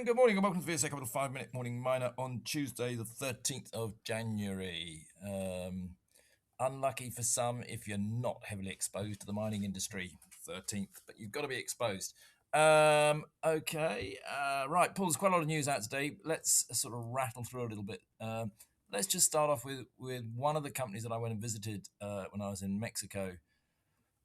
good morning and welcome to the VSA Capital 5 Minute Morning Miner on Tuesday, the 13th of January. Unlucky for some if you're not heavily exposed to the mining industry, 13th, but you've got to be exposed. Right, Paul, there's quite a lot of news out today. Let's sort of rattle through a little bit. Let's just start off with one of the companies that I went and visited when I was in Mexico.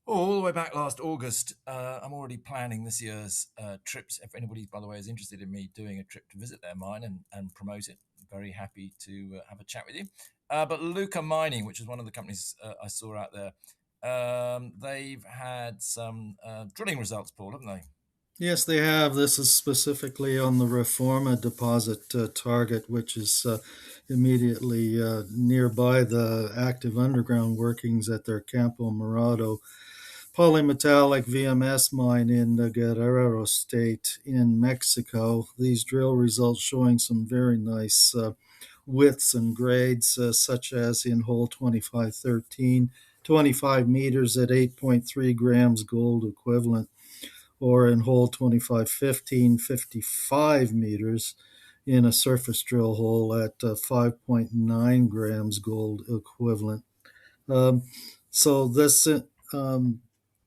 All the way back last August. I'm already planning this year's trips. If anybody, by the way, is interested in me doing a trip to visit their mine and promote it, I'm very happy to have a chat with you. But Luca Mining, which is one of the companies I saw out there, they've had some drilling results, Paul, haven't they? Yes, they have. This is specifically on the Reforma deposit target, which is immediately nearby the active underground workings at their Campo Morado polymetallic VMS mine in the Guerrero state in Mexico. These drill results showing some very nice widths and grades, such as in hole 2513, 25 meters at 8.3 grams gold equivalent, or in hole 2515, 55 meters in a surface drill hole at 5.9 grams gold equivalent. Um, so this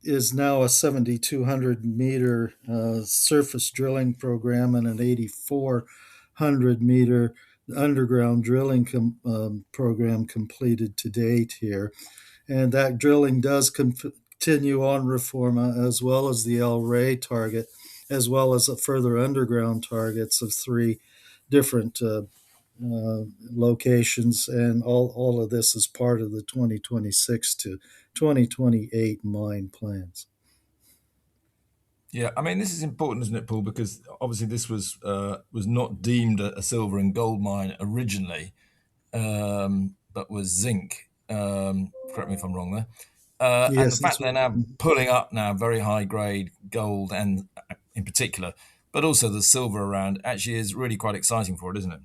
is now a 7,200 meter surface drilling program and an 8,400 meter underground drilling program completed to date here. And that drilling does continue on Reforma as well as the El Rey target, as well as further underground targets of three different locations, and all of this is part of the 2026 to 2028 mine plans. Yeah, I mean this is important, isn't it, Paul? Because obviously this was not deemed a silver and gold mine originally, but was zinc. Correct me if I'm wrong there. And the Yes, fact that's they're right. now pulling up now very high grade gold and in particular, but also the silver around actually is really quite exciting for it, isn't it?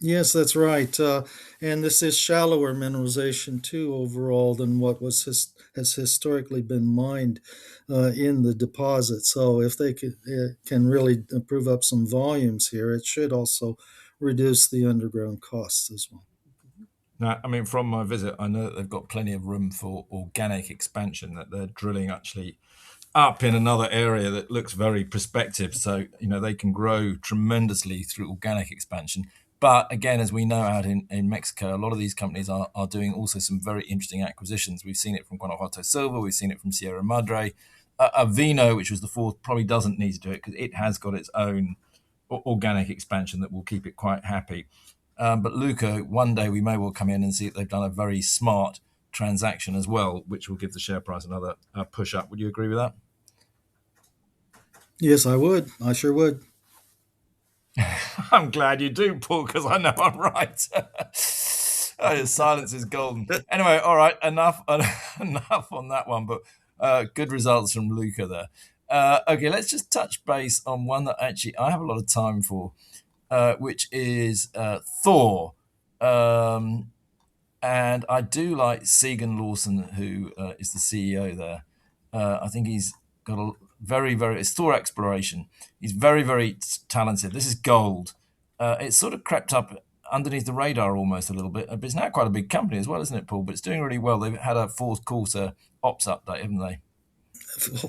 Yes, that's right. And this is shallower mineralization too overall than what has historically been mined in the deposit. So if they can really prove up some volumes here, it should also reduce the underground costs as well. Now, I mean, from my visit, I know that they've got plenty of room for organic expansion, that they're drilling actually up in another area that looks very prospective. So, they can grow tremendously through organic expansion. But again, as we know out in Mexico, a lot of these companies are doing also some very interesting acquisitions. We've seen it from Guanajuato Silver, we've seen it from Sierra Madre. Avino, which was the fourth, probably doesn't need to do it because it has got its own organic expansion that will keep it quite happy. But Luca, one day we may well come in and see that they've done a very smart transaction as well, which will give the share price another push up. Would you agree with that? Yes, I would. I sure would. I'm glad you do, Paul, because I know I'm right. Oh, silence is golden. Anyway, all right, enough enough on that one, but good results from Luca there. Okay, let's just touch base on one that actually I have a lot of time for, which is Thor. Um, and I do like Segan Lawson, who is the CEO there. I think he's got a it's Thor Exploration. He's very, very talented. This is gold. It's sort of crept up underneath the radar almost a little bit, but it's now quite a big company as well, isn't it, Paul? But it's doing really well. They've had a fourth quarter ops update, haven't they?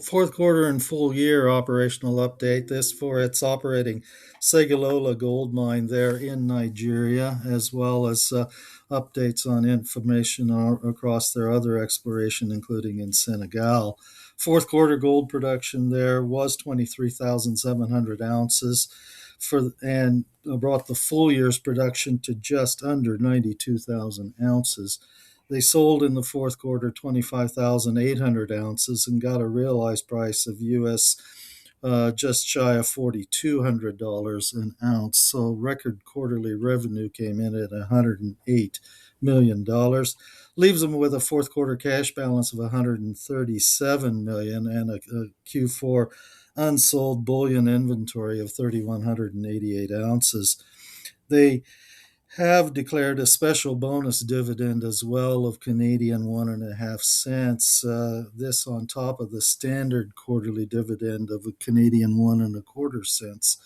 Fourth quarter and full year operational update. This for its operating Segalola gold mine there in Nigeria, as well as updates on information across their other exploration, including in Senegal. Fourth quarter gold production there was 23,700 ounces and brought the full year's production to just under 92,000 ounces. They sold in the fourth quarter 25,800 ounces and got a realized price of US just shy of $4,200 an ounce. So record quarterly revenue came in at $108 million. Leaves them with a fourth quarter cash balance of 137 million and a Q4 unsold bullion inventory of 3,188 ounces. They have declared a special bonus dividend as well of Canadian 1.5 cents. This on top of the standard quarterly dividend of a Canadian 1.25 cents.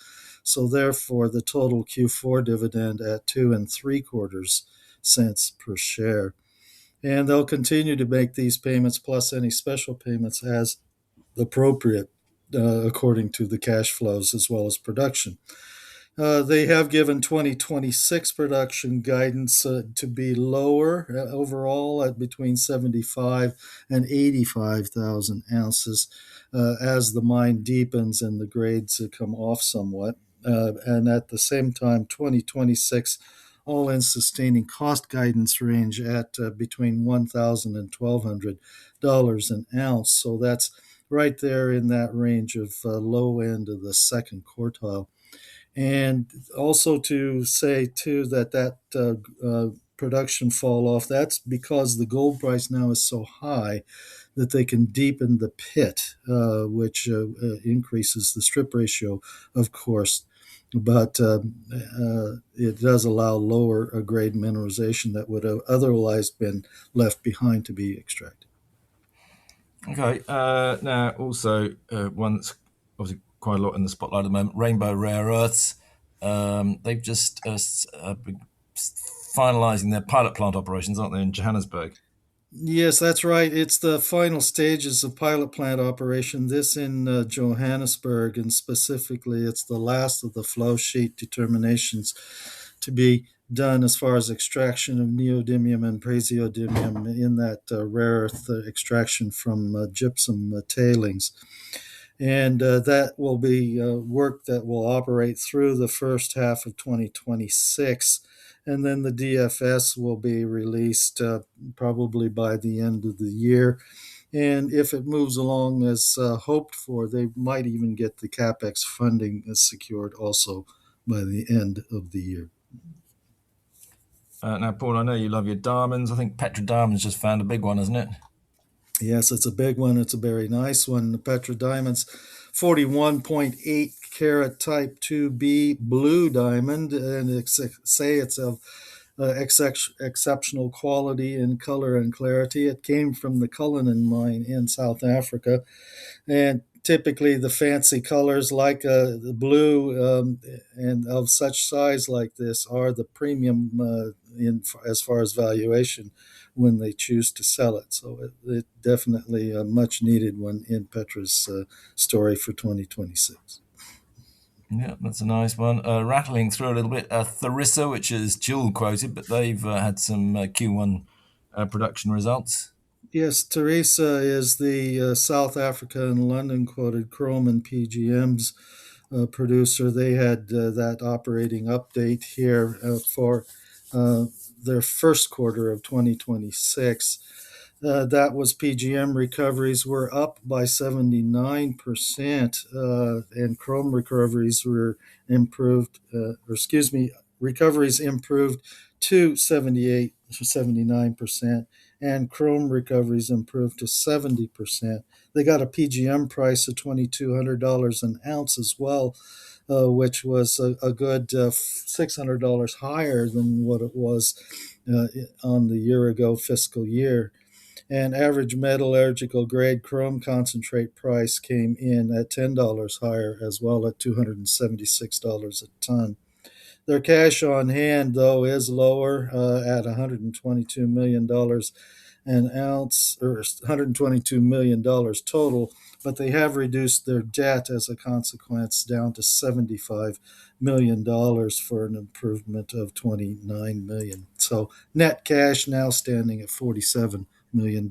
So therefore, the total Q4 dividend at 2.75 cents per share. And they'll continue to make these payments plus any special payments as appropriate, according to the cash flows as well as production. They have given 2026 production guidance to be lower overall at between 75 and 85,000 ounces as the mine deepens and the grades come off somewhat. And at the same time, 2026 all-in sustaining cost guidance range at between $1,000 and $1,200 an ounce. So that's right there in that range of low end of the second quartile. And also to say too that production fall off, that's because the gold price now is so high that they can deepen the pit, which increases the strip ratio, of course. But it does allow lower grade mineralization that would have otherwise been left behind to be extracted. Okay. Now, also one that's obviously quite a lot in the spotlight at the moment, Rainbow Rare Earths. They've just been finalising their pilot plant operations, aren't they, in Johannesburg? Yes, that's right. It's the final stages of pilot plant operation. This in Johannesburg, and specifically, it's the last of the flow sheet determinations to be done as far as extraction of neodymium and praseodymium in that rare earth extraction from gypsum tailings. And that will be work that will operate through the first half of 2026. And then the DFS will be released probably by the end of the year. And if it moves along as hoped for, they might even get the CapEx funding secured also by the end of the year. Now, Paul, I know you love your diamonds. I think Petra Diamonds just found a big one, isn't it? Yes, it's a big one. It's a very nice one. The Petra Diamonds, 41.8 carat type 2B blue diamond, and say it's of exceptional quality in color and clarity. It came from the Cullinan mine in South Africa, and typically the fancy colors like the blue and of such size like this are the premium in as far as valuation when they choose to sell it. So it definitely a much needed one in Petra's story for 2026. Yeah, that's a nice one. Rattling through a little bit, Tharisa, which is dual quoted, but they've had some Q1 production results. Yes, Tharisa is the South Africa and London quoted chrome and PGMs producer. They had that operating update here for their first quarter of 2026. That was PGM recoveries were up by 79%, and chrome recoveries were improved, recoveries improved to 79%, and chrome recoveries improved to 70%. They got a PGM price of $2,200 an ounce as well, which was a good $600 higher than what it was on the year ago fiscal year. And average metallurgical grade chrome concentrate price came in at $10 higher as well at $276 a ton. Their cash on hand, though, is lower at $122 million an ounce, or $122 million total, but they have reduced their debt as a consequence down to $75 million for an improvement of $29 million. So net cash now standing at $47 million.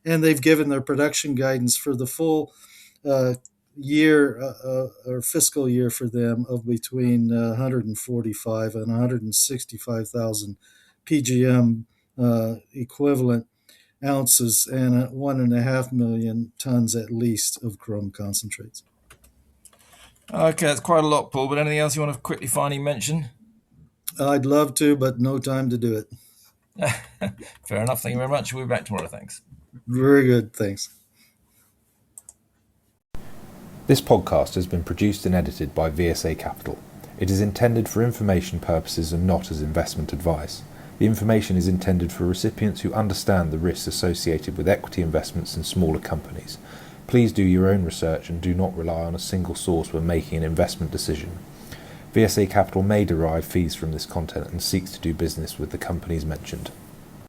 And they've given their production guidance for the full year or fiscal year for them of between 145 and 165,000 PGM equivalent ounces and 1.5 million tons at least of chrome concentrates. Okay, that's quite a lot, Paul, but anything else you want to quickly finally mention? I'd love to, but no time to do it. Fair enough. Thank you very much. We'll be back tomorrow. Thanks. Very good. Thanks. This podcast has been produced and edited by VSA Capital. It is intended for information purposes and not as investment advice. The information is intended for recipients who understand the risks associated with equity investments in smaller companies. Please do your own research and do not rely on a single source when making an investment decision. VSA Capital may derive fees from this content and seeks to do business with the companies mentioned.